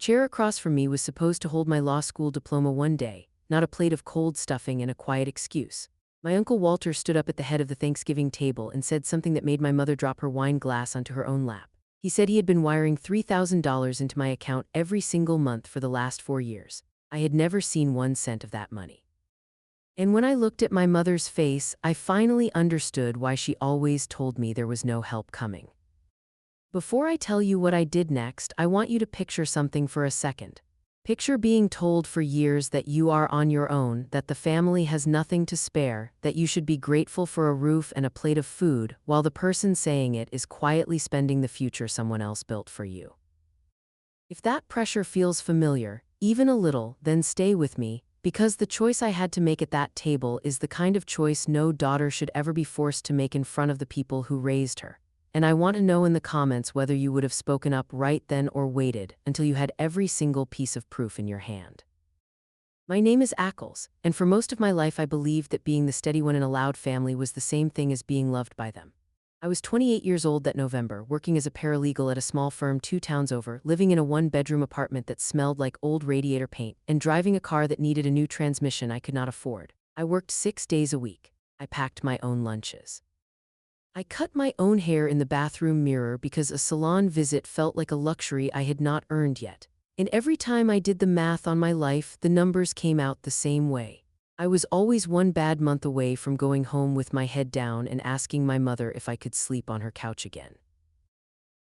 chair across from me was supposed to hold my law school diploma one day, not a plate of cold stuffing and a quiet excuse. My Uncle Walter stood up at the head of the Thanksgiving table and said something that made my mother drop her wine glass onto her own lap. He said he had been wiring $3,000 into my account every single month for the last 4 years. I had never seen 1 cent of that money. And when I looked at my mother's face, I finally understood why she always told me there was no help coming. Before I tell you what I did next, I want you to picture something for a second. Picture being told for years that you are on your own, that the family has nothing to spare, that you should be grateful for a roof and a plate of food, while the person saying it is quietly spending the future someone else built for you. If that pressure feels familiar, even a little, then stay with me, because the choice I had to make at that table is the kind of choice no daughter should ever be forced to make in front of the people who raised her. And I want to know in the comments whether you would have spoken up right then or waited until you had every single piece of proof in your hand. My name is Ackles, and for most of my life I believed that being the steady one in a loud family was the same thing as being loved by them. I was 28 years old that November, working as a paralegal at a small firm 2 towns over, living in a 1-bedroom apartment that smelled like old radiator paint, and driving a car that needed a new transmission I could not afford. I worked 6 days a week. I packed my own lunches. I cut my own hair in the bathroom mirror because a salon visit felt like a luxury I had not earned yet. And every time I did the math on my life, the numbers came out the same way. I was always 1 bad month away from going home with my head down and asking my mother if I could sleep on her couch again.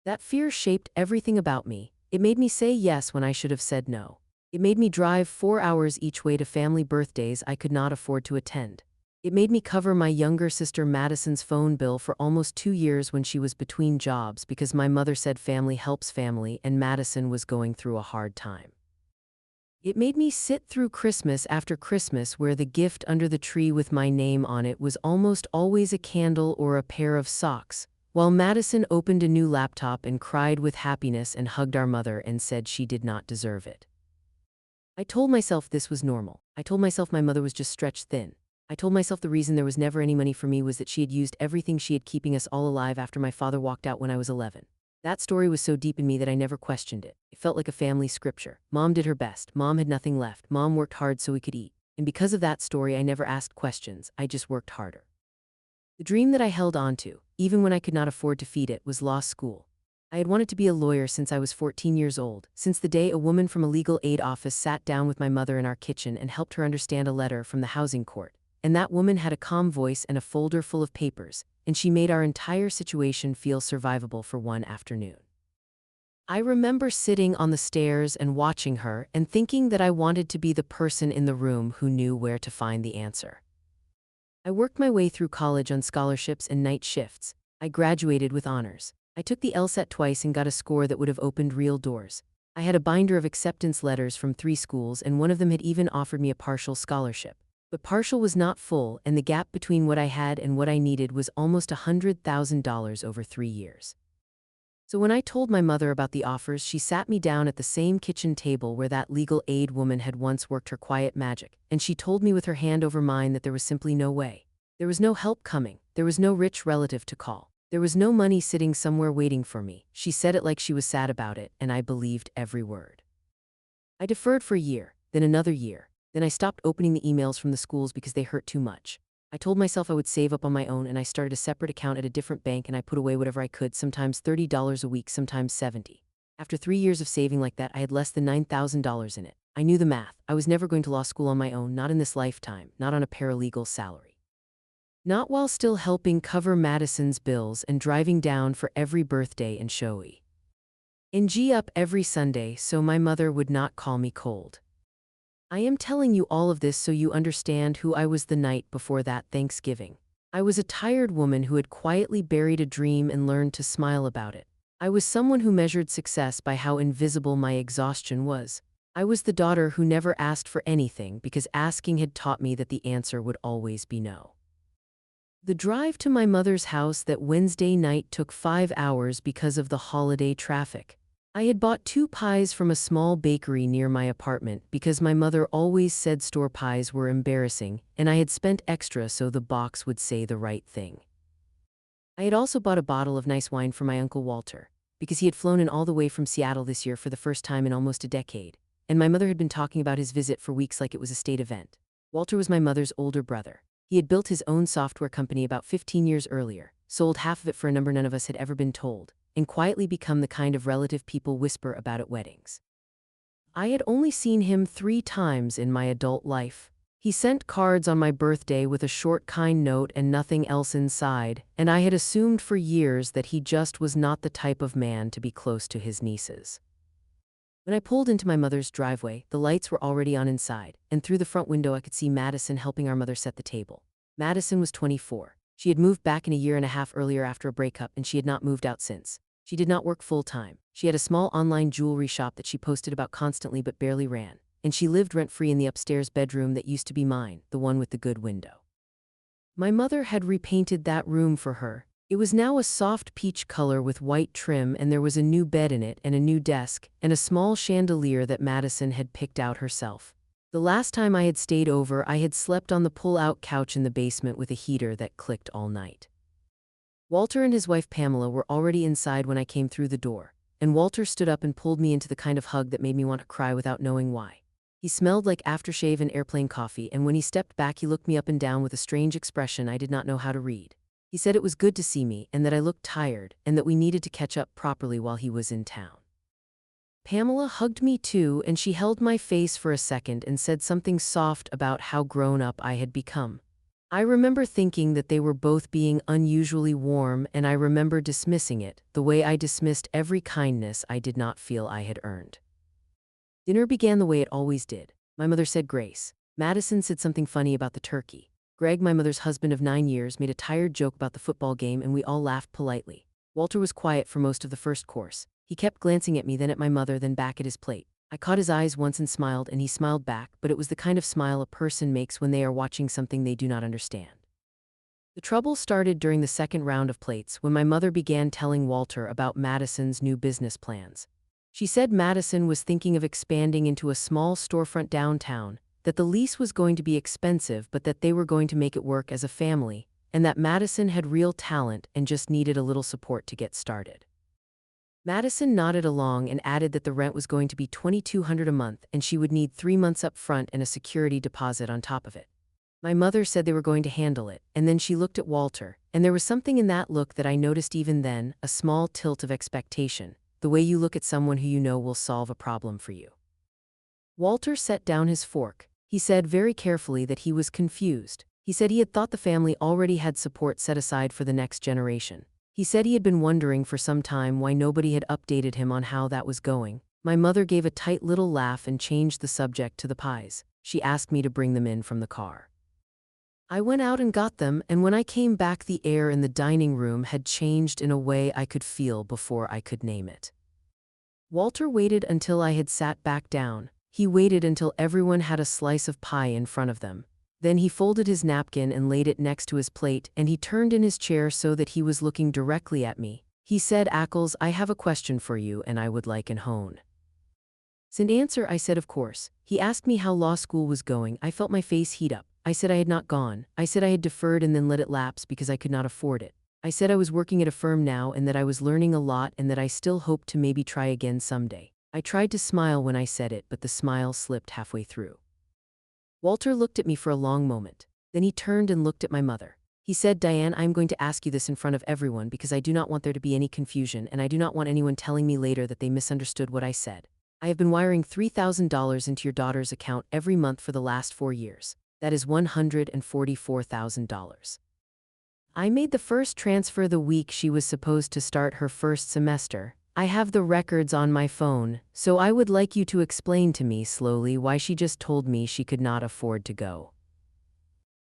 That fear shaped everything about me. It made me say yes when I should have said no. It made me drive 4 hours each way to family birthdays I could not afford to attend. It made me cover my younger sister Madison's phone bill for almost 2 years when she was between jobs because my mother said family helps family and Madison was going through a hard time. It made me sit through Christmas after Christmas where the gift under the tree with my name on it was almost always a candle or a pair of socks, while Madison opened a new laptop and cried with happiness and hugged our mother and said she did not deserve it. I told myself this was normal. I told myself my mother was just stretched thin. I told myself the reason there was never any money for me was that she had used everything she had keeping us all alive after my father walked out when I was 11. That story was so deep in me that I never questioned it. It felt like a family scripture. Mom did her best. Mom had nothing left. Mom worked hard so we could eat. And because of that story, I never asked questions. I just worked harder. The dream that I held on to, even when I could not afford to feed it, was law school. I had wanted to be a lawyer since I was 14 years old, since the day a woman from a legal aid office sat down with my mother in our kitchen and helped her understand a letter from the housing court. And that woman had a calm voice and a folder full of papers, and she made our entire situation feel survivable for one afternoon. I remember sitting on the stairs and watching her and thinking that I wanted to be the person in the room who knew where to find the answer. I worked my way through college on scholarships and night shifts. I graduated with honors. I took the LSAT twice and got a score that would have opened real doors. I had a binder of acceptance letters from 3 schools, and one of them had even offered me a partial scholarship. But partial was not full, and the gap between what I had and what I needed was almost $100,000 over 3 years. So when I told my mother about the offers, she sat me down at the same kitchen table where that legal aid woman had once worked her quiet magic, and she told me with her hand over mine that there was simply no way. There was no help coming. There was no rich relative to call. There was no money sitting somewhere waiting for me. She said it like she was sad about it, and I believed every word. I deferred for a year, then another year. Then I stopped opening the emails from the schools because they hurt too much. I told myself I would save up on my own, and I started a separate account at a different bank, and I put away whatever I could, sometimes $30 a week, sometimes $70. After 3 years of saving like that, I had less than $9,000 in it. I knew the math. I was never going to law school on my own, not in this lifetime, not on a paralegal salary. Not while still helping cover Madison's bills and driving down for every birthday and showy. And G up every Sunday so my mother would not call me cold. I am telling you all of this so you understand who I was the night before that Thanksgiving. I was a tired woman who had quietly buried a dream and learned to smile about it. I was someone who measured success by how invisible my exhaustion was. I was the daughter who never asked for anything because asking had taught me that the answer would always be no. The drive to my mother's house that Wednesday night took 5 hours because of the holiday traffic. I had bought 2 pies from a small bakery near my apartment because my mother always said store pies were embarrassing, and I had spent extra so the box would say the right thing. I had also bought a bottle of nice wine for my Uncle Walter. because he had flown in all the way from Seattle this year for the first time in almost a decade, and my mother had been talking about his visit for weeks like it was a state event. Walter was my mother's older brother. He had built his own software company about 15 years earlier, sold half of it for a number none of us had ever been told, and quietly become the kind of relative people whisper about at weddings. I had only seen him 3 times in my adult life. He sent cards on my birthday with a short kind note and nothing else inside, and I had assumed for years that he just was not the type of man to be close to his nieces. When I pulled into my mother's driveway, the lights were already on inside, and through the front window I could see Madison helping our mother set the table. Madison was 24. She had moved back in a year and a half earlier after a breakup, and she had not moved out since. She did not work full-time. She had a small online jewelry shop that she posted about constantly but barely ran, and she lived rent-free in the upstairs bedroom that used to be mine, the one with the good window. My mother had repainted that room for her. It was now a soft peach color with white trim, and there was a new bed in it and a new desk and a small chandelier that Madison had picked out herself. The last time I had stayed over, I had slept on the pull-out couch in the basement with a heater that clicked all night. Walter and his wife Pamela were already inside when I came through the door, and Walter stood up and pulled me into the kind of hug that made me want to cry without knowing why. He smelled like aftershave and airplane coffee, and when he stepped back he looked me up and down with a strange expression I did not know how to read. He said it was good to see me and that I looked tired and that we needed to catch up properly while he was in town. Pamela hugged me too, and she held my face for a second and said something soft about how grown up I had become. I remember thinking that they were both being unusually warm, and I remember dismissing it, the way I dismissed every kindness I did not feel I had earned. Dinner began the way it always did. My mother said grace. Madison said something funny about the turkey. Greg, my mother's husband of 9 years, made a tired joke about the football game, and we all laughed politely. Walter was quiet for most of the first course. He kept glancing at me, then at my mother, then back at his plate. I caught his eyes once and smiled, and he smiled back, but it was the kind of smile a person makes when they are watching something they do not understand. The trouble started during the second round of plates when my mother began telling Walter about Madison's new business plans. She said Madison was thinking of expanding into a small storefront downtown, that the lease was going to be expensive but that they were going to make it work as a family, and that Madison had real talent and just needed a little support to get started. Madison nodded along and added that the rent was going to be $2,200 a month and she would need 3 months up front and a security deposit on top of it. My mother said they were going to handle it, and then she looked at Walter, and there was something in that look that I noticed even then, a small tilt of expectation, the way you look at someone who you know will solve a problem for you. Walter set down his fork. He said very carefully that he was confused. He said he had thought the family already had support set aside for the next generation. He said he had been wondering for some time why nobody had updated him on how that was going. My mother gave a tight little laugh and changed the subject to the pies. She asked me to bring them in from the car. I went out and got them, and when I came back the air in the dining room had changed in a way I could feel before I could name it. Walter waited until I had sat back down. He waited until everyone had a slice of pie in front of them. Then he folded his napkin and laid it next to his plate, and he turned in his chair so that he was looking directly at me. He said, "Ackles, I have a question for you and I would like an hone." In answer, I said of course. He asked me how law school was going. I felt my face heat up. I said I had not gone. I said I had deferred and then let it lapse because I could not afford it. I said I was working at a firm now and that I was learning a lot and that I still hoped to maybe try again someday. I tried to smile when I said it, but the smile slipped halfway through. Walter looked at me for a long moment. Then he turned and looked at my mother. He said, "Diane, I'm going to ask you this in front of everyone because I do not want there to be any confusion, and I do not want anyone telling me later that they misunderstood what I said. I have been wiring $3,000 into your daughter's account every month for the last 4 years. That is $144,000. I made the first transfer the week she was supposed to start her first semester. I have the records on my phone, so I would like you to explain to me slowly why she just told me she could not afford to go."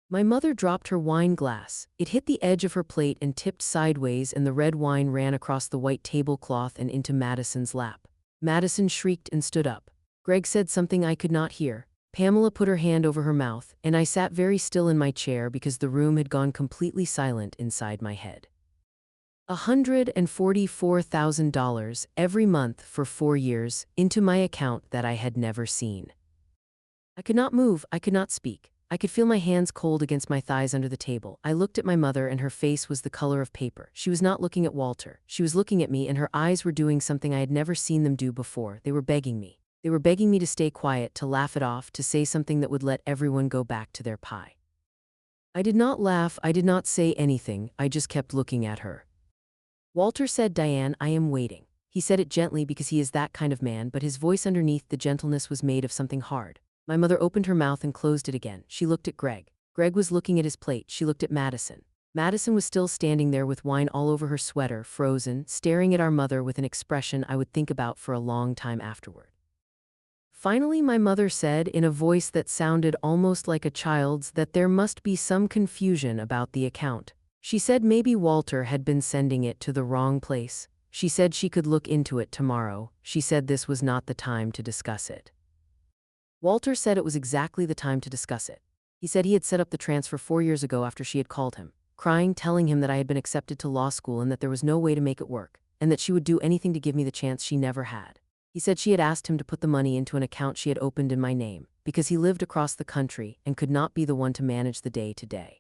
My mother dropped her wine glass. It hit the edge of her plate and tipped sideways, and the red wine ran across the white tablecloth and into Madison's lap. Madison shrieked and stood up. Greg said something I could not hear. Pamela put her hand over her mouth, and I sat very still in my chair because the room had gone completely silent inside my head. $144,000 every month for 4 years into my account that I had never seen. I could not move, I could not speak. I could feel my hands cold against my thighs under the table. I looked at my mother and her face was the color of paper. She was not looking at Walter. She was looking at me and her eyes were doing something I had never seen them do before. They were begging me. They were begging me to stay quiet, to laugh it off, to say something that would let everyone go back to their pie. I did not laugh, I did not say anything, I just kept looking at her. Walter said, "Diane, I am waiting." He said it gently because he is that kind of man, but his voice underneath the gentleness was made of something hard. My mother opened her mouth and closed it again. She looked at Greg. Greg was looking at his plate. She looked at Madison. Madison was still standing there with wine all over her sweater, frozen, staring at our mother with an expression I would think about for a long time afterward. Finally, my mother said, in a voice that sounded almost like a child's, that there must be some confusion about the account. She said maybe Walter had been sending it to the wrong place. She said she could look into it tomorrow. She said this was not the time to discuss it. Walter said it was exactly the time to discuss it. He said he had set up the transfer 4 years ago after she had called him, crying, telling him that I had been accepted to law school and that there was no way to make it work, and that she would do anything to give me the chance she never had. He said she had asked him to put the money into an account she had opened in my name, because he lived across the country and could not be the one to manage the day-to-day.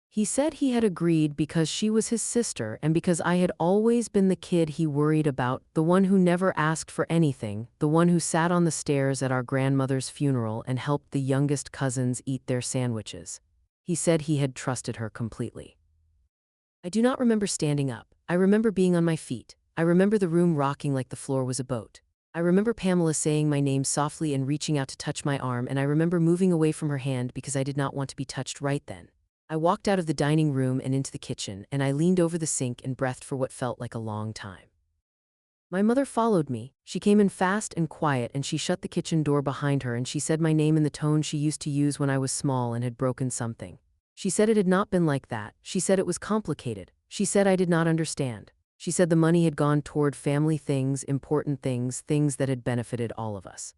He said he had agreed because she was his sister and because I had always been the kid he worried about, the one who never asked for anything, the one who sat on the stairs at our grandmother's funeral and helped the youngest cousins eat their sandwiches. He said he had trusted her completely. I do not remember standing up. I remember being on my feet. I remember the room rocking like the floor was a boat. I remember Pamela saying my name softly and reaching out to touch my arm, and I remember moving away from her hand because I did not want to be touched right then. I walked out of the dining room and into the kitchen, and I leaned over the sink and breathed for what felt like a long time. My mother followed me. She came in fast and quiet, and she shut the kitchen door behind her, and she said my name in the tone she used to use when I was small and had broken something. She said it had not been like that. She said it was complicated. She said I did not understand. She said the money had gone toward family things, important things, things that had benefited all of us.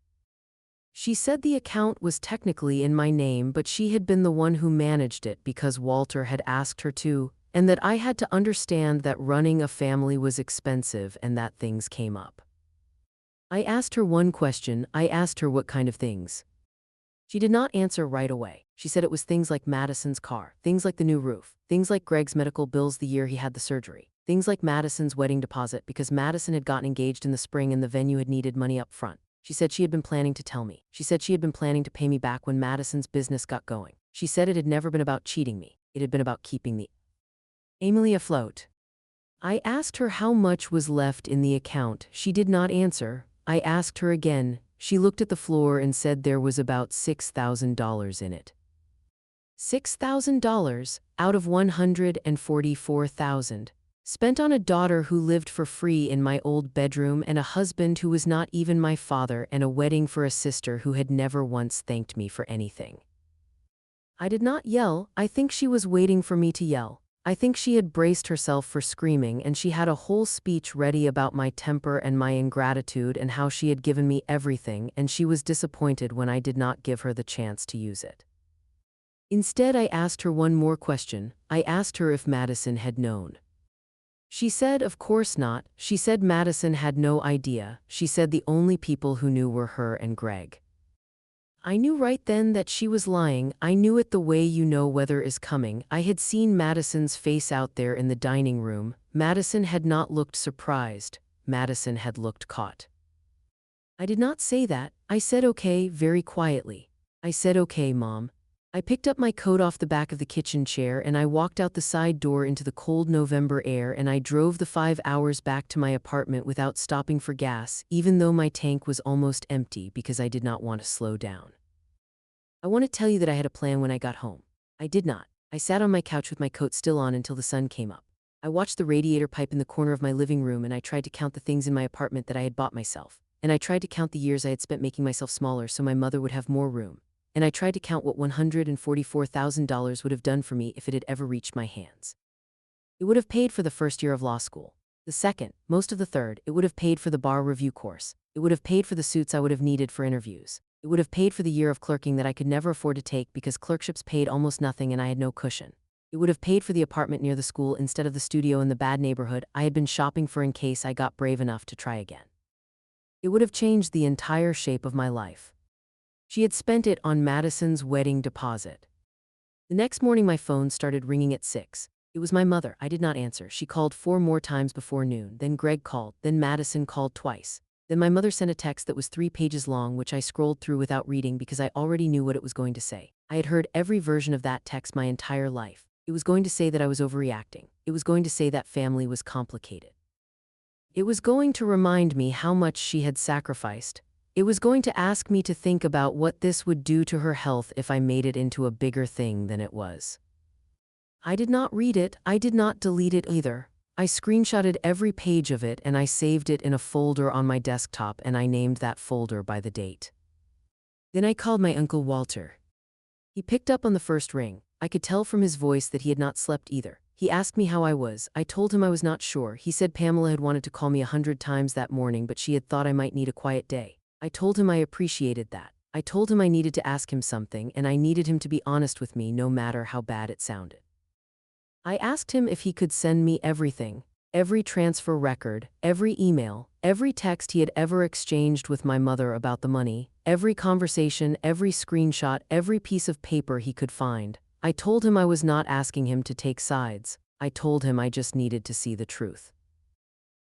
She said the account was technically in my name, but she had been the one who managed it because Walter had asked her to, and that I had to understand that running a family was expensive and that things came up. I asked her one question. I asked her what kind of things. She did not answer right away. She said it was things like Madison's car, things like the new roof, things like Greg's medical bills the year he had the surgery, things like Madison's wedding deposit because Madison had gotten engaged in the spring and the venue had needed money up front. She said she had been planning to tell me. She said she had been planning to pay me back when Madison's business got going. She said it had never been about cheating me. It had been about keeping the Emily afloat. I asked her how much was left in the account. She did not answer. I asked her again. She looked at the floor and said there was about $6,000 in it. $6,000 out of $144,000. Spent on a daughter who lived for free in my old bedroom and a husband who was not even my father and a wedding for a sister who had never once thanked me for anything. I did not yell. I think she was waiting for me to yell. I think she had braced herself for screaming, and she had a whole speech ready about my temper and my ingratitude and how she had given me everything, and she was disappointed when I did not give her the chance to use it. Instead, I asked her one more question. I asked her if Madison had known. She said, of course not. She said Madison had no idea. She said the only people who knew were her and Greg. I knew right then that she was lying. I knew it the way you know weather is coming. I had seen Madison's face out there in the dining room. Madison had not looked surprised. Madison had looked caught. I did not say that. I said okay, very quietly. I said okay, Mom. I picked up my coat off the back of the kitchen chair and I walked out the side door into the cold November air, and I drove the 5 hours back to my apartment without stopping for gas, even though my tank was almost empty because I did not want to slow down. I want to tell you that I had a plan when I got home. I did not. I sat on my couch with my coat still on until the sun came up. I watched the radiator pipe in the corner of my living room, and I tried to count the things in my apartment that I had bought myself. And I tried to count the years I had spent making myself smaller so my mother would have more room. And I tried to count what $144,000 would have done for me if it had ever reached my hands. It would have paid for the first year of law school. The second, most of the third, it would have paid for the bar review course. It would have paid for the suits I would have needed for interviews. It would have paid for the year of clerking that I could never afford to take because clerkships paid almost nothing and I had no cushion. It would have paid for the apartment near the school instead of the studio in the bad neighborhood I had been shopping for in case I got brave enough to try again. It would have changed the entire shape of my life. She had spent it on Madison's wedding deposit. The next morning my phone started ringing at 6. It was my mother. I did not answer. She called 4 more times before noon. Then Greg called. Then Madison called twice. Then my mother sent a text that was 3 pages long, which I scrolled through without reading because I already knew what it was going to say. I had heard every version of that text my entire life. It was going to say that I was overreacting. It was going to say that family was complicated. It was going to remind me how much she had sacrificed. It was going to ask me to think about what this would do to her health if I made it into a bigger thing than it was. I did not read it. I did not delete it either. I screenshotted every page of it and I saved it in a folder on my desktop, and I named that folder by the date. Then I called my Uncle Walter. He picked up on the first ring. I could tell from his voice that he had not slept either. He asked me how I was. I told him I was not sure. He said Pamela had wanted to call me 100 times that morning, but she had thought I might need a quiet day. I told him I appreciated that. I told him I needed to ask him something, and I needed him to be honest with me no matter how bad it sounded. I asked him if he could send me everything, every transfer record, every email, every text he had ever exchanged with my mother about the money, every conversation, every screenshot, every piece of paper he could find. I told him I was not asking him to take sides. I told him I just needed to see the truth.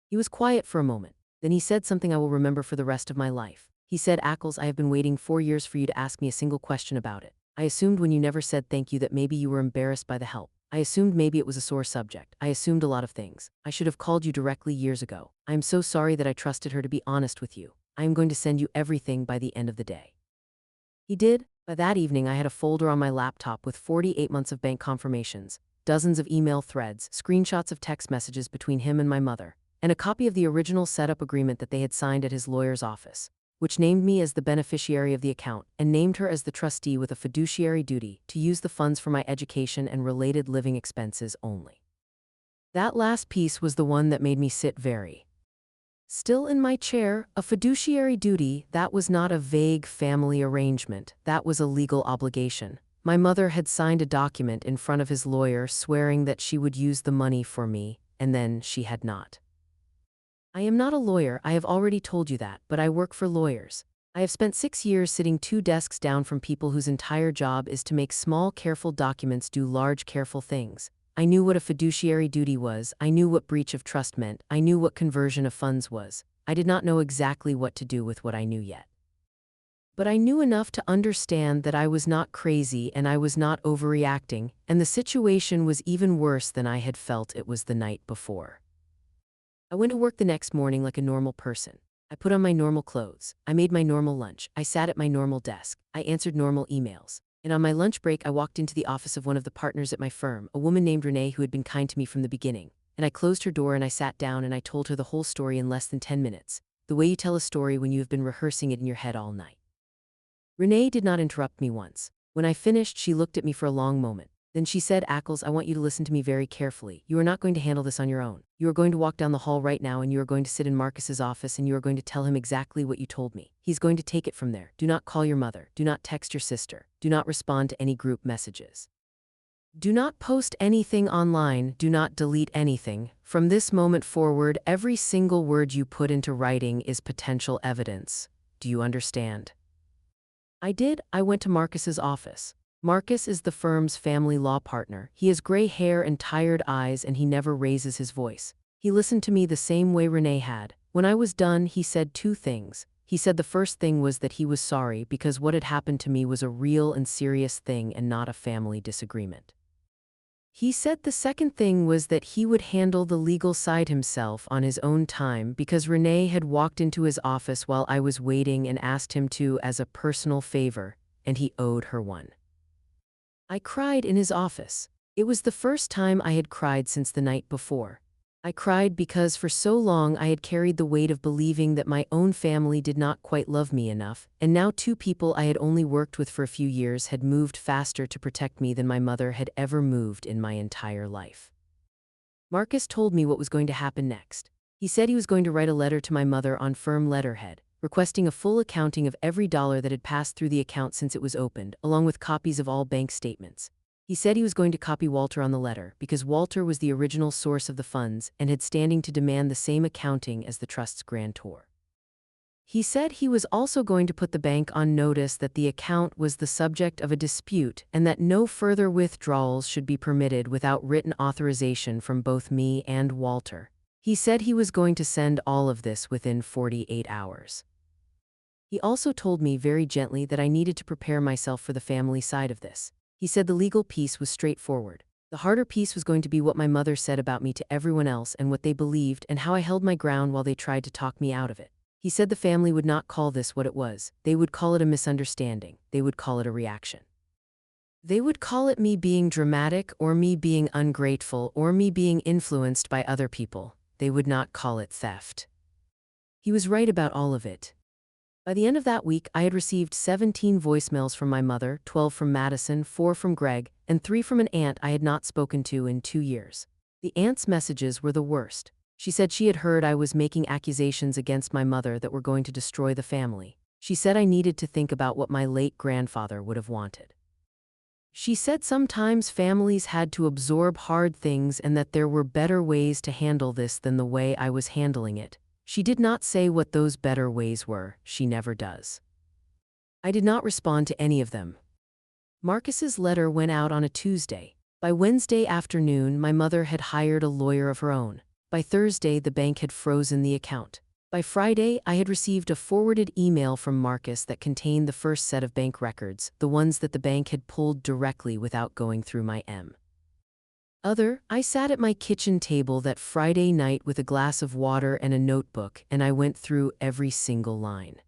He was quiet for a moment. Then he said something I will remember for the rest of my life. He said, "Ackles, I have been waiting 4 years for you to ask me a single question about it. I assumed when you never said thank you that maybe you were embarrassed by the help. I assumed maybe it was a sore subject. I assumed a lot of things. I should have called you directly years ago. I am so sorry that I trusted her to be honest with you. I am going to send you everything by the end of the day." He did. By that evening I had a folder on my laptop with 48 months of bank confirmations, dozens of email threads, screenshots of text messages between him and my mother, and a copy of the original setup agreement that they had signed at his lawyer's office, which named me as the beneficiary of the account and named her as the trustee with a fiduciary duty to use the funds for my education and related living expenses only. That last piece was the one that made me sit very still in my chair. A fiduciary duty, that was not a vague family arrangement, that was a legal obligation. My mother had signed a document in front of his lawyer swearing that she would use the money for me, and then she had not. I am not a lawyer, I have already told you that, but I work for lawyers. I have spent 6 years sitting 2 desks down from people whose entire job is to make small, careful documents do large, careful things. I knew what a fiduciary duty was, I knew what breach of trust meant, I knew what conversion of funds was. I did not know exactly what to do with what I knew yet. But I knew enough to understand that I was not crazy and I was not overreacting, and the situation was even worse than I had felt it was the night before. I went to work the next morning like a normal person. I put on my normal clothes. I made my normal lunch. I sat at my normal desk. I answered normal emails. And on my lunch break, I walked into the office of one of the partners at my firm, a woman named Renee who had been kind to me from the beginning. And I closed her door and I sat down and I told her the whole story in less than 10 minutes, the way you tell a story when you have been rehearsing it in your head all night. Renee did not interrupt me once. When I finished, she looked at me for a long moment. Then she said, "Ackles, I want you to listen to me very carefully. You are not going to handle this on your own. You are going to walk down the hall right now and you are going to sit in Marcus's office and you are going to tell him exactly what you told me. He's going to take it from there. Do not call your mother. Do not text your sister. Do not respond to any group messages. Do not post anything online. Do not delete anything. From this moment forward, every single word you put into writing is potential evidence. Do you understand?" I did. I went to Marcus's office. Marcus is the firm's family law partner. He has gray hair and tired eyes and he never raises his voice. He listened to me the same way Renee had. When I was done, he said 2 things. He said the first thing was that he was sorry because what had happened to me was a real and serious thing and not a family disagreement. He said the second thing was that he would handle the legal side himself on his own time because Renee had walked into his office while I was waiting and asked him to as a personal favor, and he owed her one. I cried in his office. It was the first time I had cried since the night before. I cried because for so long I had carried the weight of believing that my own family did not quite love me enough, and now 2 people I had only worked with for a few years had moved faster to protect me than my mother had ever moved in my entire life. Marcus told me what was going to happen next. He said he was going to write a letter to my mother on firm letterhead, requesting a full accounting of every dollar that had passed through the account since it was opened, along with copies of all bank statements. He said he was going to copy Walter on the letter because Walter was the original source of the funds and had standing to demand the same accounting as the trust's grantor. He said he was also going to put the bank on notice that the account was the subject of a dispute and that no further withdrawals should be permitted without written authorization from both me and Walter. He said he was going to send all of this within 48 hours. He also told me very gently that I needed to prepare myself for the family side of this. He said the legal piece was straightforward. The harder piece was going to be what my mother said about me to everyone else and what they believed and how I held my ground while they tried to talk me out of it. He said the family would not call this what it was. They would call it a misunderstanding. They would call it a reaction. They would call it me being dramatic or me being ungrateful or me being influenced by other people. They would not call it theft. He was right about all of it. By the end of that week, I had received 17 voicemails from my mother, 12 from Madison, 4 from Greg, and 3 from an aunt I had not spoken to in 2 years. The aunt's messages were the worst. She said she had heard I was making accusations against my mother that were going to destroy the family. She said I needed to think about what my late grandfather would have wanted. She said sometimes families had to absorb hard things and that there were better ways to handle this than the way I was handling it. She did not say what those better ways were. She never does. I did not respond to any of them. Marcus's letter went out on a Tuesday. By Wednesday afternoon, my mother had hired a lawyer of her own. By Thursday, the bank had frozen the account. By Friday, I had received a forwarded email from Marcus that contained the first set of bank records, the ones that the bank had pulled directly without going through my I sat at my kitchen table that Friday night with a glass of water and a notebook, and I went through every single line.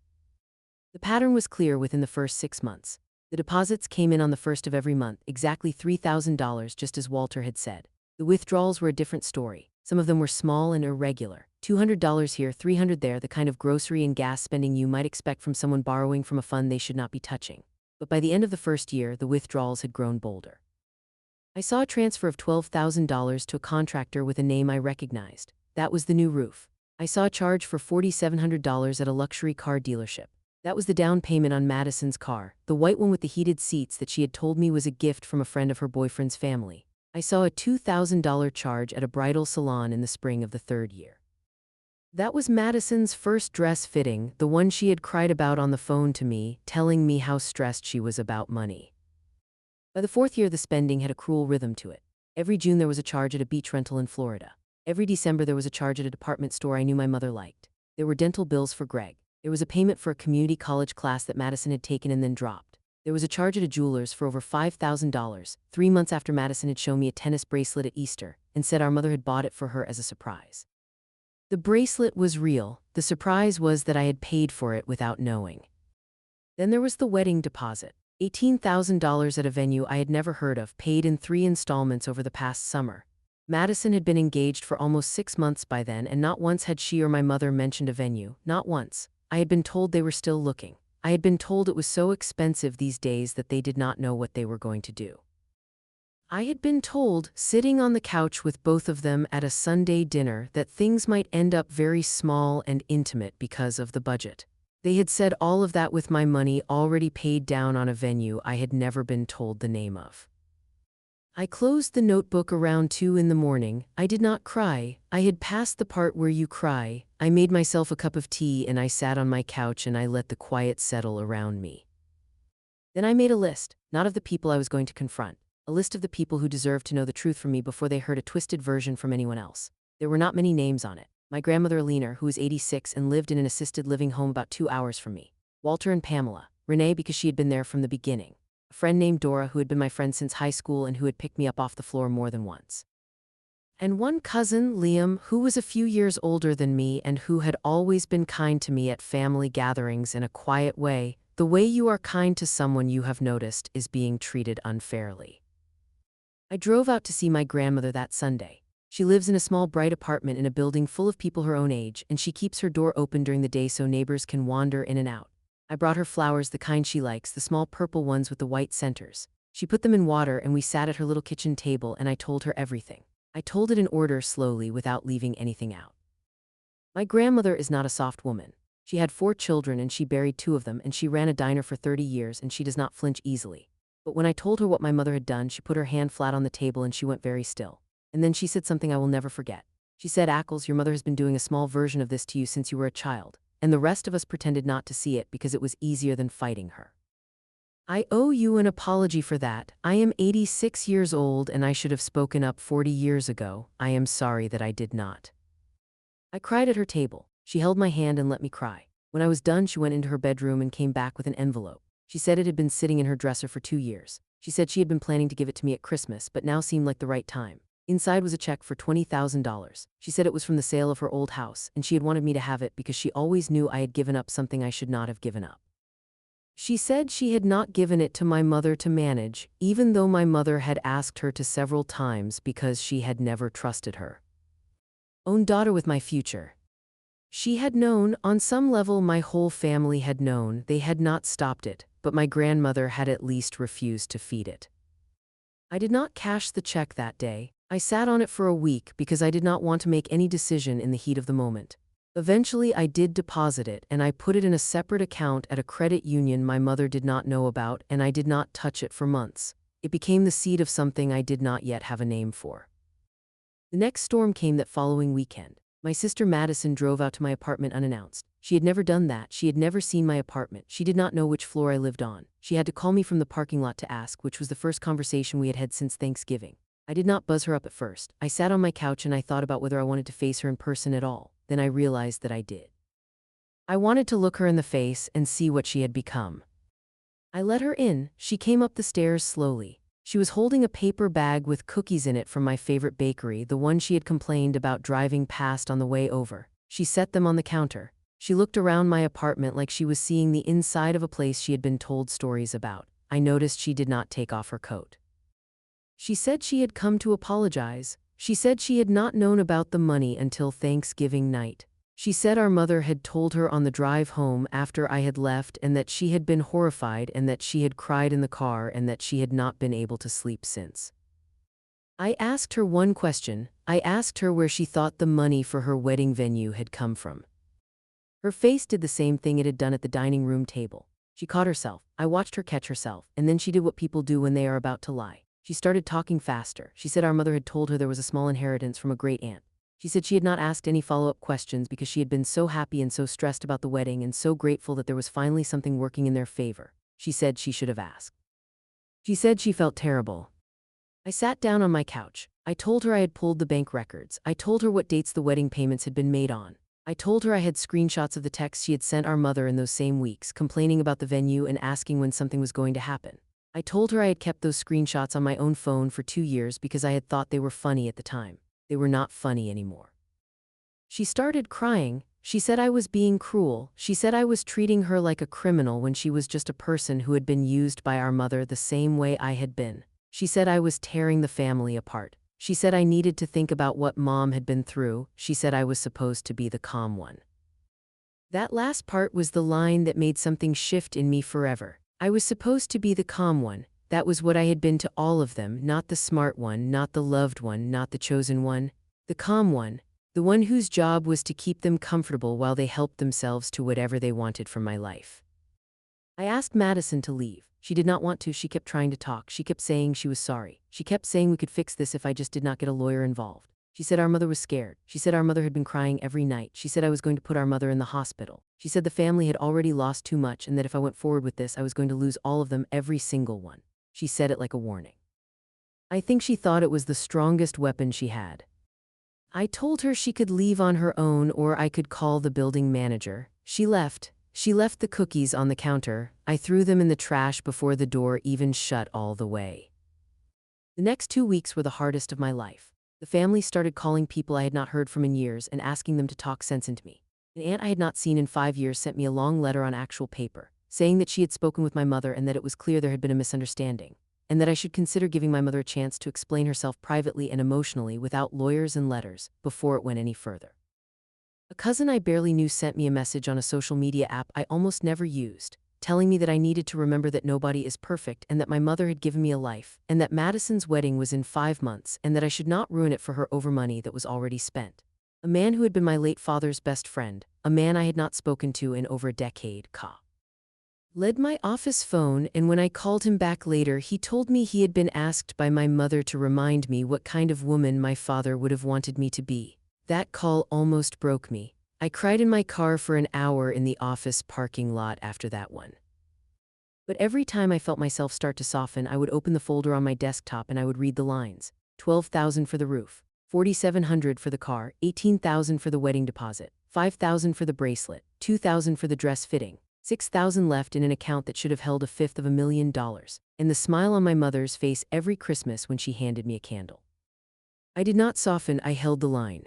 The pattern was clear within the first 6 months. The deposits came in on the first of every month, exactly $3,000, just as Walter had said. The withdrawals were a different story. Some of them were small and irregular. $200 here, $300 there, the kind of grocery and gas spending you might expect from someone borrowing from a fund they should not be touching. But by the end of the first year, the withdrawals had grown bolder. I saw a transfer of $12,000 to a contractor with a name I recognized. That was the new roof. I saw a charge for $4,700 at a luxury car dealership. That was the down payment on Madison's car, the white one with the heated seats that she had told me was a gift from a friend of her boyfriend's family. I saw a $2,000 charge at a bridal salon in the spring of the 3rd year. That was Madison's first dress fitting, the one she had cried about on the phone to me, telling me how stressed she was about money. By the 4th year, the spending had a cruel rhythm to it. Every June there was a charge at a beach rental in Florida. Every December there was a charge at a department store I knew my mother liked. There were dental bills for Greg. There was a payment for a community college class that Madison had taken and then dropped. There was a charge at a jeweler's for over $5,000, 3 months after Madison had shown me a tennis bracelet at Easter and said our mother had bought it for her as a surprise. The bracelet was real. The surprise was that I had paid for it without knowing. Then there was the wedding deposit. $18,000 at a venue I had never heard of, paid in 3 installments over the past summer. Madison had been engaged for almost 6 months by then, and not once had she or my mother mentioned a venue, not once. I had been told they were still looking. I had been told it was so expensive these days that they did not know what they were going to do. I had been told, sitting on the couch with both of them at a Sunday dinner, that things might end up very small and intimate because of the budget. They had said all of that with my money already paid down on a venue I had never been told the name of. I closed the notebook around 2 in the morning. I did not cry. I had passed the part where you cry. I made myself a cup of tea and I sat on my couch and I let the quiet settle around me. Then I made a list, not of the people I was going to confront, a list of the people who deserved to know the truth from me before they heard a twisted version from anyone else. There were not many names on it. My grandmother Alina, who was 86 and lived in an assisted living home about 2 hours from me. Walter and Pamela. Renee, because she had been there from the beginning. A friend named Dora, who had been my friend since high school and who had picked me up off the floor more than once. And one cousin, Liam, who was a few years older than me and who had always been kind to me at family gatherings in a quiet way. The way you are kind to someone you have noticed is being treated unfairly. I drove out to see my grandmother that Sunday. She lives in a small bright apartment in a building full of people her own age, and she keeps her door open during the day so neighbors can wander in and out. I brought her flowers, the kind she likes, the small purple ones with the white centers. She put them in water and we sat at her little kitchen table and I told her everything. I told it in order, slowly, without leaving anything out. My grandmother is not a soft woman. She had 4 children and she buried 2 of them, and she ran a diner for 30 years and she does not flinch easily. But when I told her what my mother had done, she put her hand flat on the table and she went very still. And then she said something I will never forget. She said, "Ackles, your mother has been doing a small version of this to you since you were a child. and the rest of us pretended not to see it because it was easier than fighting her. I owe you an apology for that. I am 86 years old and I should have spoken up 40 years ago. I am sorry that I did not. I cried at her table. She held my hand and let me cry. When I was done, she went into her bedroom and came back with an envelope. She said it had been sitting in her dresser for 2 years. She said she had been planning to give it to me at Christmas, but now seemed like the right time. Inside was a check for $20,000. She said it was from the sale of her old house, and she had wanted me to have it because she always knew I had given up something I should not have given up. She said she had not given it to my mother to manage, even though my mother had asked her to several times because she had never trusted her own daughter with my future. She had known, on some level my whole family had known, they had not stopped it, but my grandmother had at least refused to feed it. I did not cash the check that day. I sat on it for a week because I did not want to make any decision in the heat of the moment. Eventually I did deposit it and I put it in a separate account at a credit union my mother did not know about, and I did not touch it for months. It became the seed of something I did not yet have a name for. The next storm came that following weekend. My sister Madison drove out to my apartment unannounced. She had never done that. She had never seen my apartment. She did not know which floor I lived on. She had to call me from the parking lot to ask, which was the first conversation we had had since Thanksgiving. I did not buzz her up at first. I sat on my couch and I thought about whether I wanted to face her in person at all. Then I realized that I did. I wanted to look her in the face and see what she had become. I let her in. She came up the stairs slowly. She was holding a paper bag with cookies in it from my favorite bakery, the one she had complained about driving past on the way over. She set them on the counter. She looked around my apartment like she was seeing the inside of a place she had been told stories about. I noticed she did not take off her coat. She said she had come to apologize. She said she had not known about the money until Thanksgiving night. She said our mother had told her on the drive home after I had left, and that she had been horrified and that she had cried in the car and that she had not been able to sleep since. I asked her one question. I asked her where she thought the money for her wedding venue had come from. Her face did the same thing it had done at the dining room table. She caught herself. I watched her catch herself, and then she did what people do when they are about to lie. She started talking faster. She said our mother had told her there was a small inheritance from a great aunt. She said she had not asked any follow-up questions because she had been so happy and so stressed about the wedding and so grateful that there was finally something working in their favor. She said she should have asked. She said she felt terrible. I sat down on my couch. I told her I had pulled the bank records. I told her what dates the wedding payments had been made on. I told her I had screenshots of the texts she had sent our mother in those same weeks, complaining about the venue and asking when something was going to happen. I told her I had kept those screenshots on my own phone for 2 years because I had thought they were funny at the time. They were not funny anymore. She started crying. She said I was being cruel. She said I was treating her like a criminal when she was just a person who had been used by our mother the same way I had been. She said I was tearing the family apart. She said I needed to think about what Mom had been through. She said I was supposed to be the calm one. That last part was the line that made something shift in me forever. I was supposed to be the calm one. That was what I had been to all of them, not the smart one, not the loved one, not the chosen one. The calm one, the one whose job was to keep them comfortable while they helped themselves to whatever they wanted from my life. I asked Madison to leave. She did not want to. She kept trying to talk. She kept saying she was sorry. She kept saying we could fix this if I just did not get a lawyer involved. She said our mother was scared. She said our mother had been crying every night. She said I was going to put our mother in the hospital. She said the family had already lost too much and that if I went forward with this, I was going to lose all of them, every single one. She said it like a warning. I think she thought it was the strongest weapon she had. I told her she could leave on her own or I could call the building manager. She left. She left the cookies on the counter. I threw them in the trash before the door even shut all the way. The next 2 weeks were the hardest of my life. The family started calling people I had not heard from in years and asking them to talk sense into me. An aunt I had not seen in 5 years sent me a long letter on actual paper, saying that she had spoken with my mother and that it was clear there had been a misunderstanding, and that I should consider giving my mother a chance to explain herself privately and emotionally without lawyers and letters before it went any further. A cousin I barely knew sent me a message on a social media app I almost never used, telling me that I needed to remember that nobody is perfect and that my mother had given me a life, and that Madison's wedding was in 5 months and that I should not ruin it for her over money that was already spent. A man who had been my late father's best friend, a man I had not spoken to in over a decade, led my office phone, and when I called him back later, he told me he had been asked by my mother to remind me what kind of woman my father would have wanted me to be. That call almost broke me. I cried in my car for an hour in the office parking lot after that one. But every time I felt myself start to soften, I would open the folder on my desktop and I would read the lines. 12,000 for the roof, 4,700 for the car, 18,000 for the wedding deposit, 5,000 for the bracelet, 2,000 for the dress fitting, 6,000 left in an account that should have held $500,000, and the smile on my mother's face every Christmas when she handed me a candle. I did not soften, I held the line.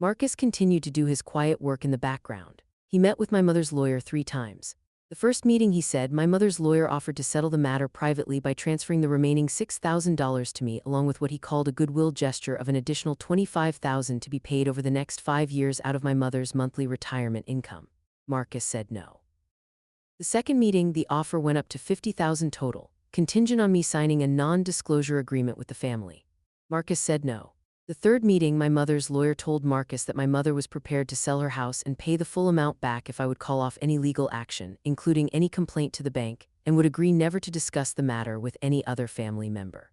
Marcus continued to do his quiet work in the background. He met with my mother's lawyer 3 times. The first meeting, he said, my mother's lawyer offered to settle the matter privately by transferring the remaining $6,000 to me, along with what he called a goodwill gesture of an additional $25,000 to be paid over the next 5 years out of my mother's monthly retirement income. Marcus said no. The second meeting, the offer went up to $50,000 total, contingent on me signing a non-disclosure agreement with the family. Marcus said no. The third meeting, my mother's lawyer told Marcus that my mother was prepared to sell her house and pay the full amount back if I would call off any legal action, including any complaint to the bank, and would agree never to discuss the matter with any other family member.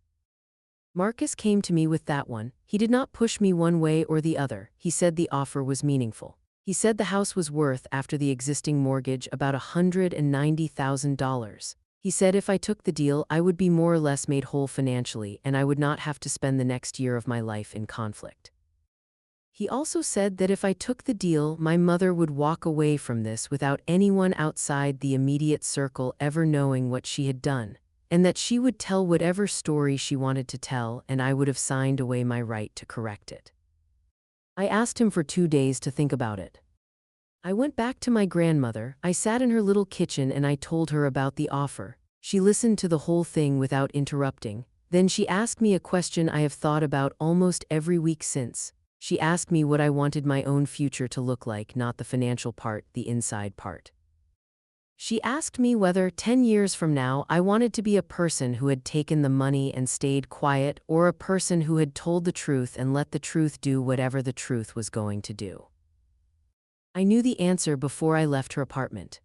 Marcus came to me with that one. He did not push me one way or the other. He said the offer was meaningful. He said the house was worth, after the existing mortgage, about $190,000. He said if I took the deal, I would be more or less made whole financially, and I would not have to spend the next year of my life in conflict. He also said that if I took the deal, my mother would walk away from this without anyone outside the immediate circle ever knowing what she had done, and that she would tell whatever story she wanted to tell, and I would have signed away my right to correct it. I asked him for 2 days to think about it. I went back to my grandmother. I sat in her little kitchen and I told her about the offer. She listened to the whole thing without interrupting. Then she asked me a question I have thought about almost every week since. She asked me what I wanted my own future to look like, not the financial part, the inside part. She asked me whether 10 years from now I wanted to be a person who had taken the money and stayed quiet, or a person who had told the truth and let the truth do whatever the truth was going to do. I knew the answer before I left her apartment.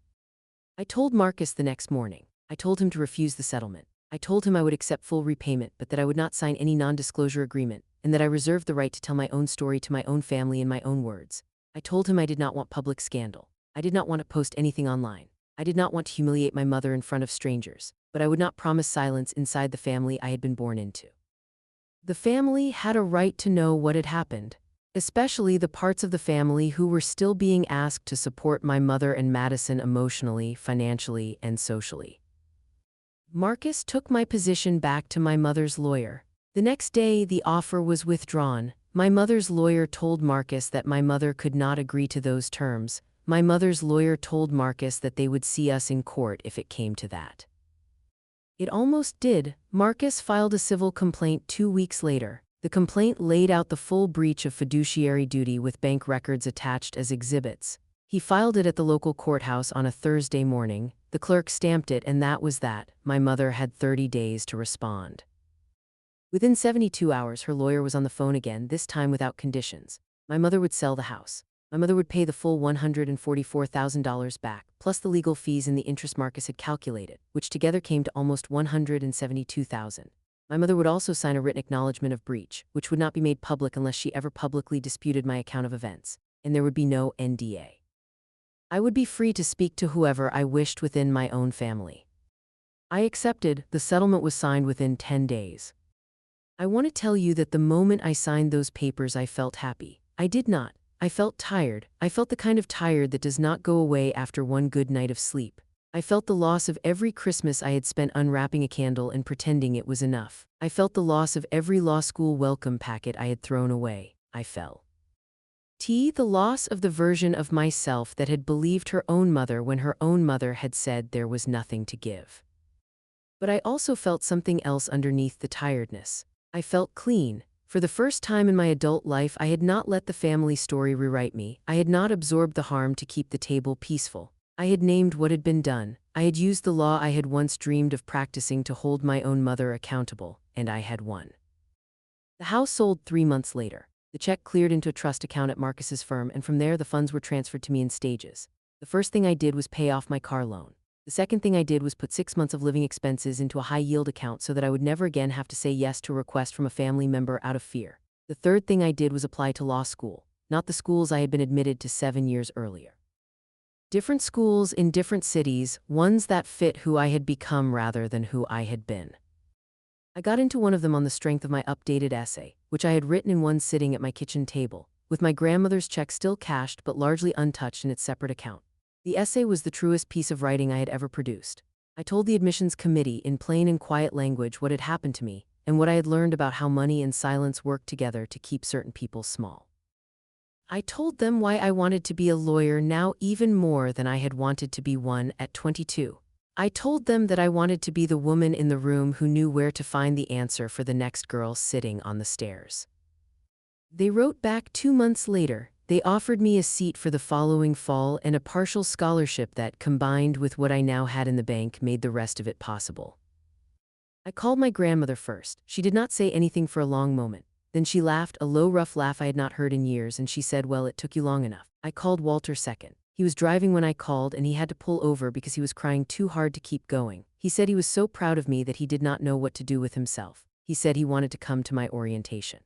I told Marcus the next morning. I told him to refuse the settlement. I told him I would accept full repayment, but that I would not sign any non-disclosure agreement, and that I reserved the right to tell my own story to my own family in my own words. I told him I did not want public scandal. I did not want to post anything online. I did not want to humiliate my mother in front of strangers, but I would not promise silence inside the family I had been born into. The family had a right to know what had happened, especially the parts of the family who were still being asked to support my mother and Madison emotionally, financially, and socially. Marcus took my position back to my mother's lawyer. The next day, the offer was withdrawn. My mother's lawyer told Marcus that my mother could not agree to those terms. My mother's lawyer told Marcus that they would see us in court if it came to that. It almost did. Marcus filed a civil complaint 2 weeks later. The complaint laid out the full breach of fiduciary duty with bank records attached as exhibits. He filed it at the local courthouse on a Thursday morning. The clerk stamped it, and that was that. My mother had 30 days to respond. Within 72 hours, her lawyer was on the phone again, this time without conditions. My mother would sell the house. My mother would pay the full $144,000 back, plus the legal fees and the interest Marcus had calculated, which together came to almost $172,000. My mother would also sign a written acknowledgement of breach, which would not be made public unless she ever publicly disputed my account of events, and there would be no NDA. I would be free to speak to whoever I wished within my own family. I accepted. The settlement was signed within 10 days. I want to tell you that the moment I signed those papers, I felt happy. I did not. I felt tired. I felt the kind of tired that does not go away after one good night of sleep. I felt the loss of every Christmas I had spent unwrapping a candle and pretending it was enough. I felt the loss of every law school welcome packet I had thrown away. I felt the loss of the version of myself that had believed her own mother when her own mother had said there was nothing to give. But I also felt something else underneath the tiredness. I felt clean. For the first time in my adult life, I had not let the family story rewrite me. I had not absorbed the harm to keep the table peaceful. I had named what had been done. I had used the law I had once dreamed of practicing to hold my own mother accountable, and I had won. The house sold 3 months later. The check cleared into a trust account at Marcus's firm, and from there the funds were transferred to me in stages. The first thing I did was pay off my car loan. The second thing I did was put 6 months of living expenses into a high-yield account so that I would never again have to say yes to a request from a family member out of fear. The third thing I did was apply to law school. not the schools I had been admitted to 7 years earlier. Different schools in different cities, ones that fit who I had become rather than who I had been. I got into one of them on the strength of my updated essay, which I had written in one sitting at my kitchen table, with my grandmother's check still cashed but largely untouched in its separate account. The essay was the truest piece of writing I had ever produced. I told the admissions committee in plain and quiet language what had happened to me, and what I had learned about how money and silence work together to keep certain people small. I told them why I wanted to be a lawyer now even more than I had wanted to be one at 22. I told them that I wanted to be the woman in the room who knew where to find the answer for the next girl sitting on the stairs. They wrote back 2 months later. They offered me a seat for the following fall and a partial scholarship that, combined with what I now had in the bank, made the rest of it possible. I called my grandmother first. She did not say anything for a long moment. Then she laughed, a low, rough laugh I had not heard in years, and she said, "Well, it took you long enough." I called Walter second. He was driving when I called, and he had to pull over because he was crying too hard to keep going. He said he was so proud of me that he did not know what to do with himself. He said he wanted to come to my orientation.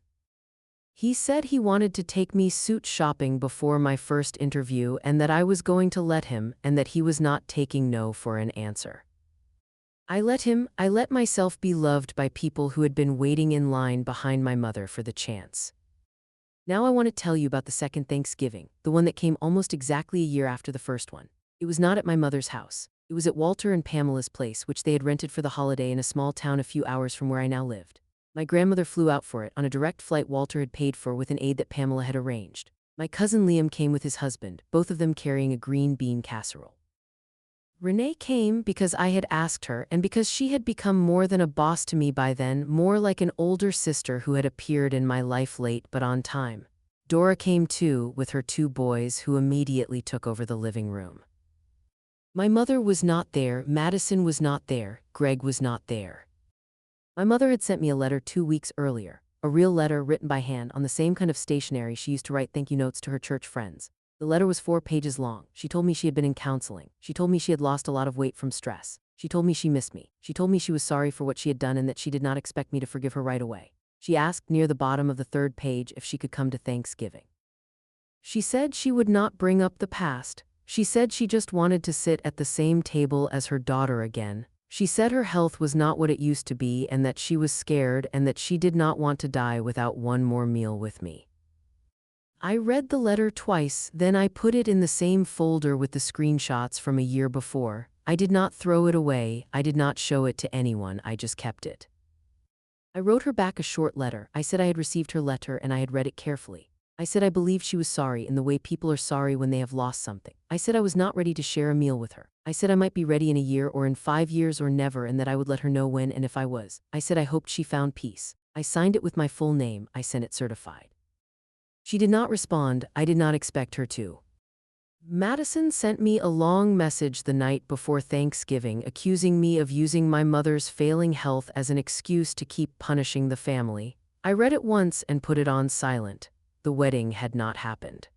He said he wanted to take me suit shopping before my first interview and that I was going to let him and that he was not taking no for an answer. I let myself be loved by people who had been waiting in line behind my mother for the chance. Now I want to tell you about the second Thanksgiving, the one that came almost exactly a year after the first one. It was not at my mother's house. It was at Walter and Pamela's place, which they had rented for the holiday in a small town a few hours from where I now lived. My grandmother flew out for it on a direct flight Walter had paid for with an aide that Pamela had arranged. My cousin Liam came with his husband, both of them carrying a green bean casserole. Renee came because I had asked her and because she had become more than a boss to me by then, more like an older sister who had appeared in my life late but on time. Dora came too, with her 2 boys who immediately took over the living room. My mother was not there, Madison was not there, Greg was not there. My mother had sent me a letter 2 weeks earlier, a real letter written by hand on the same kind of stationery she used to write thank you notes to her church friends. The letter was 4 pages long. She told me she had been in counseling. She told me she had lost a lot of weight from stress. She told me she missed me. She told me she was sorry for what she had done and that she did not expect me to forgive her right away. She asked near the bottom of the 3rd page if she could come to Thanksgiving. She said she would not bring up the past. She said she just wanted to sit at the same table as her daughter again. She said her health was not what it used to be and that she was scared and that she did not want to die without one more meal with me. I read the letter twice, then I put it in the same folder with the screenshots from a year before. I did not throw it away, I did not show it to anyone, I just kept it. I wrote her back a short letter. I said I had received her letter and I had read it carefully. I said I believed she was sorry in the way people are sorry when they have lost something. I said I was not ready to share a meal with her. I said I might be ready in a year or in 5 years or never and that I would let her know when and if I was. I said I hoped she found peace. I signed it with my full name. I sent it certified. She did not respond. I did not expect her to. Madison sent me a long message the night before Thanksgiving accusing me of using my mother's failing health as an excuse to keep punishing the family. I read it once and put it on silent. The wedding had not happened.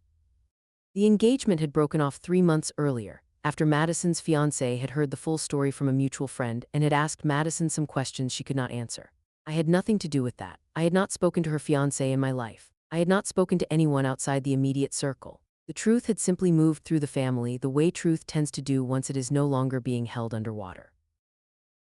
The engagement had broken off 3 months earlier, after Madison's fiancé had heard the full story from a mutual friend and had asked Madison some questions she could not answer. I had nothing to do with that. I had not spoken to her fiancé in my life. I had not spoken to anyone outside the immediate circle. The truth had simply moved through the family the way truth tends to do once it is no longer being held underwater.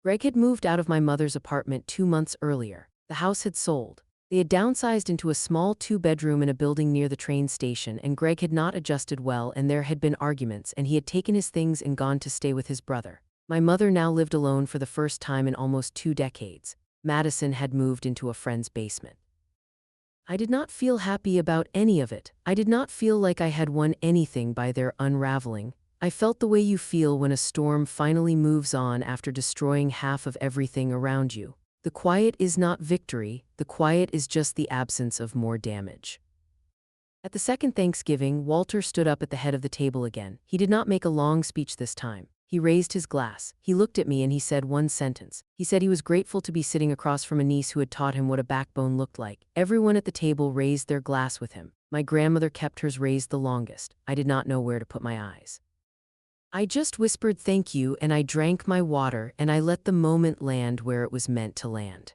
Greg had moved out of my mother's apartment 2 months earlier. The house had sold. They had downsized into a small 2-bedroom in a building near the train station, and Greg had not adjusted well and there had been arguments and he had taken his things and gone to stay with his brother. My mother now lived alone for the first time in almost 2 decades. Madison had moved into a friend's basement. I did not feel happy about any of it. I did not feel like I had won anything by their unraveling. I felt the way you feel when a storm finally moves on after destroying half of everything around you. The quiet is not victory, the quiet is just the absence of more damage. At the second Thanksgiving, Walter stood up at the head of the table again. He did not make a long speech this time. He raised his glass. He looked at me and he said one sentence. He said he was grateful to be sitting across from a niece who had taught him what a backbone looked like. Everyone at the table raised their glass with him. My grandmother kept hers raised the longest. I did not know where to put my eyes. I just whispered thank you and I drank my water and I let the moment land where it was meant to land.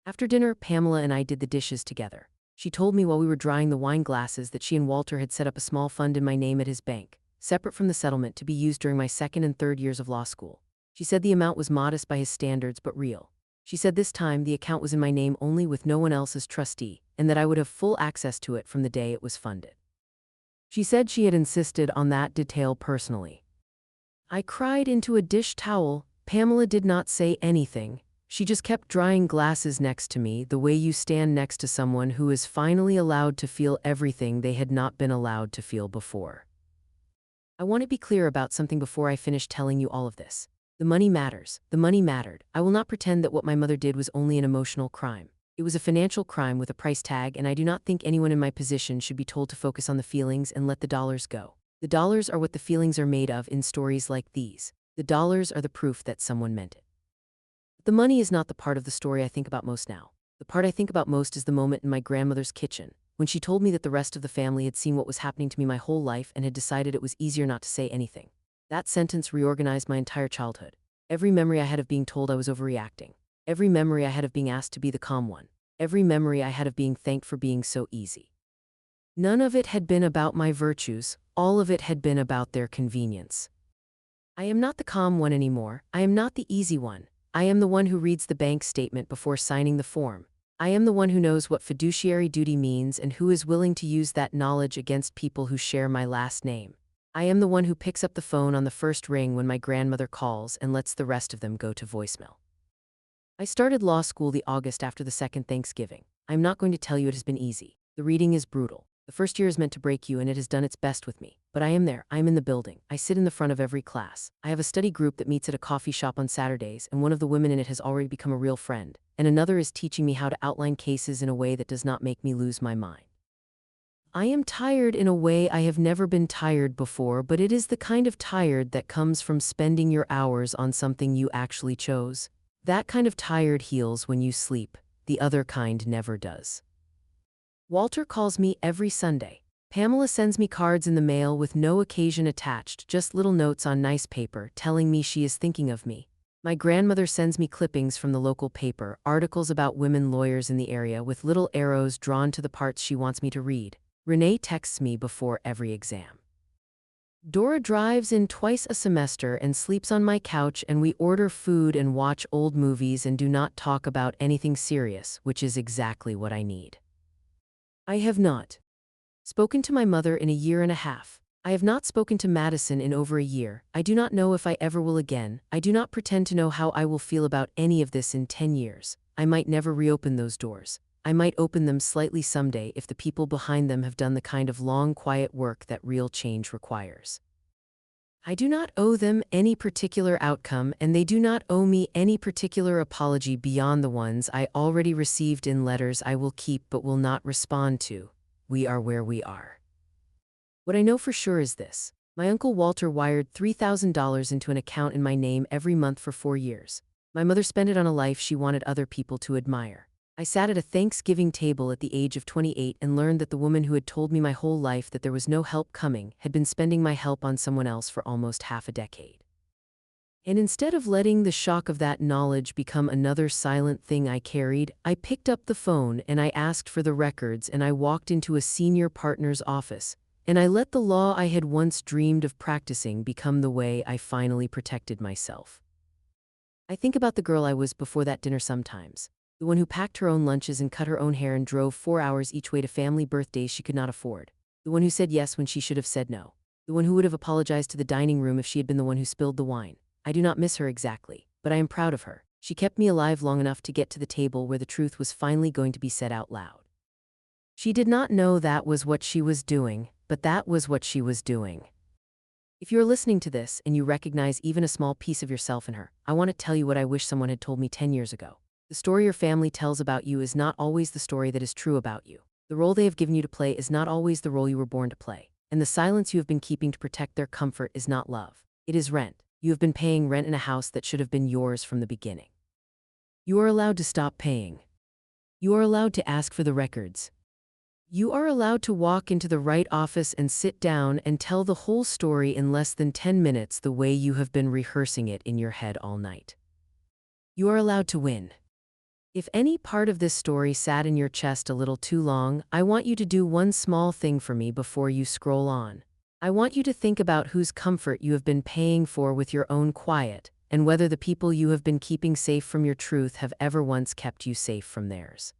After dinner, Pamela and I did the dishes together. She told me while we were drying the wine glasses that she and Walter had set up a small fund in my name at his bank, separate from the settlement, to be used during my second and third years of law school. She said the amount was modest by his standards but real. She said this time the account was in my name only, with no one else as trustee, and that I would have full access to it from the day it was funded. She said she had insisted on that detail personally. I cried into a dish towel. Pamela did not say anything. She just kept drying glasses next to me, the way you stand next to someone who is finally allowed to feel everything they had not been allowed to feel before. I want to be clear about something before I finish telling you all of this. The money matters. The money mattered. I will not pretend that what my mother did was only an emotional crime. It was a financial crime with a price tag, and I do not think anyone in my position should be told to focus on the feelings and let the dollars go. The dollars are what the feelings are made of in stories like these. The dollars are the proof that someone meant it. The money is not the part of the story I think about most now. The part I think about most is the moment in my grandmother's kitchen, when she told me that the rest of the family had seen what was happening to me my whole life and had decided it was easier not to say anything. That sentence reorganized my entire childhood. Every memory I had of being told I was overreacting. Every memory I had of being asked to be the calm one. Every memory I had of being thanked for being so easy. None of it had been about my virtues. All of it had been about their convenience. I am not the calm one anymore. I am not the easy one. I am the one who reads the bank statement before signing the form. I am the one who knows what fiduciary duty means and who is willing to use that knowledge against people who share my last name. I am the one who picks up the phone on the first ring when my grandmother calls and lets the rest of them go to voicemail. I started law school the August after the second Thanksgiving. I am not going to tell you it has been easy. The reading is brutal. The first year is meant to break you, and it has done its best with me. But I am there. I am in the building. I sit in the front of every class. I have a study group that meets at a coffee shop on Saturdays, and one of the women in it has already become a real friend, and another is teaching me how to outline cases in a way that does not make me lose my mind. I am tired in a way I have never been tired before, but it is the kind of tired that comes from spending your hours on something you actually chose. That kind of tired heals when you sleep. The other kind never does. Walter calls me every Sunday. Pamela sends me cards in the mail with no occasion attached, just little notes on nice paper telling me she is thinking of me. My grandmother sends me clippings from the local paper, articles about women lawyers in the area with little arrows drawn to the parts she wants me to read. Renee texts me before every exam. Dora drives in twice a semester and sleeps on my couch, and we order food and watch old movies and do not talk about anything serious, which is exactly what I need. I have not spoken to my mother in a year and a half. I have not spoken to Madison in over a year. I do not know if I ever will again. I do not pretend to know how I will feel about any of this in 10 years. I might never reopen those doors. I might open them slightly someday if the people behind them have done the kind of long, quiet work that real change requires. I do not owe them any particular outcome, and they do not owe me any particular apology beyond the ones I already received in letters I will keep but will not respond to. We are where we are. What I know for sure is this. My Uncle Walter wired $3,000 into an account in my name every month for 4 years. My mother spent it on a life she wanted other people to admire. I sat at a Thanksgiving table at the age of 28 and learned that the woman who had told me my whole life that there was no help coming had been spending my help on someone else for almost half a decade. And instead of letting the shock of that knowledge become another silent thing I carried, I picked up the phone and I asked for the records, and I walked into a senior partner's office, and I let the law I had once dreamed of practicing become the way I finally protected myself. I think about the girl I was before that dinner sometimes. The one who packed her own lunches and cut her own hair and drove 4 hours each way to family birthdays she could not afford. The one who said yes when she should have said no. The one who would have apologized to the dining room if she had been the one who spilled the wine. I do not miss her exactly, but I am proud of her. She kept me alive long enough to get to the table where the truth was finally going to be said out loud. She did not know that was what she was doing, but that was what she was doing. If you are listening to this and you recognize even a small piece of yourself in her, I want to tell you what I wish someone had told me 10 years ago. The story your family tells about you is not always the story that is true about you. The role they have given you to play is not always the role you were born to play. And the silence you have been keeping to protect their comfort is not love. It is rent. You have been paying rent in a house that should have been yours from the beginning. You are allowed to stop paying. You are allowed to ask for the records. You are allowed to walk into the right office and sit down and tell the whole story in less than 10 minutes the way you have been rehearsing it in your head all night. You are allowed to win. If any part of this story sat in your chest a little too long, I want you to do one small thing for me before you scroll on. I want you to think about whose comfort you have been paying for with your own quiet, and whether the people you have been keeping safe from your truth have ever once kept you safe from theirs.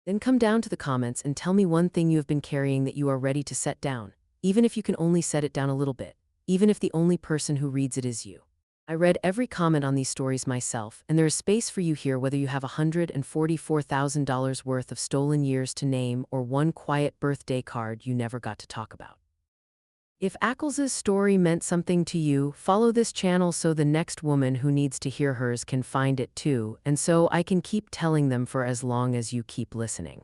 Then come down to the comments and tell me one thing you have been carrying that you are ready to set down, even if you can only set it down a little bit, even if the only person who reads it is you. I read every comment on these stories myself, and there is space for you here whether you have $144,000 worth of stolen years to name or one quiet birthday card you never got to talk about. If Ackles' story meant something to you, follow this channel so the next woman who needs to hear hers can find it too, and so I can keep telling them for as long as you keep listening.